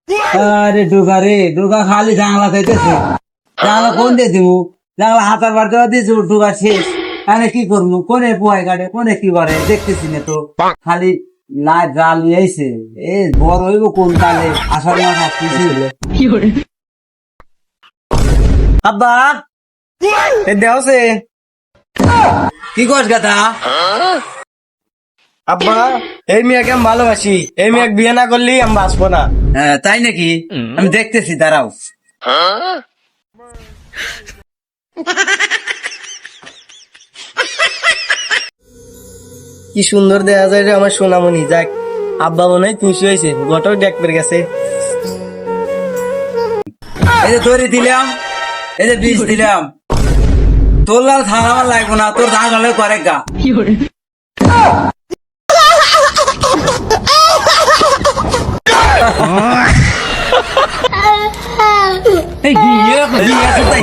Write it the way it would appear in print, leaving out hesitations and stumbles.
আরে ডুগা রে, ডুগা খালি জাংলা খাইতেছে। জাংলা কোন দিয়ে দিব? জাংলা হাতার বার দেওয়া দিয়েছে, ডুগা শেষ। আমি কি করবো? কোনে পোয়াই কাটে, কোনে কি করে দেখতেছি না তো। খালি লাইট জাল নিয়েছে। এ বড় হইব কোন কালে? আষাঢ় মাস আসতেছে। আব্বা এ দেওছে কি করছ গাথা? আব্বা এই মেয়েকে আমি ভালোবাসি, এই মেয়ে বিয়ে না করলে আমি বাঁচবো না। হ্যাঁ, তাই নাকি? আমি দেখতেছি, দাঁড়াও। কি সুন্দর দেখা যায় রে আমার সোনামণি। যাক, আব্বা মনে হয় খুশি হয়েছে, গোটাও ডেক পেরে গেছে। এই যে তৈরি দিলাম, এই যে বীজ দিলাম। তোর লাল ধান আমার লাগবো না, তোর ধান হলে করে গা। এই কি আছে তাই?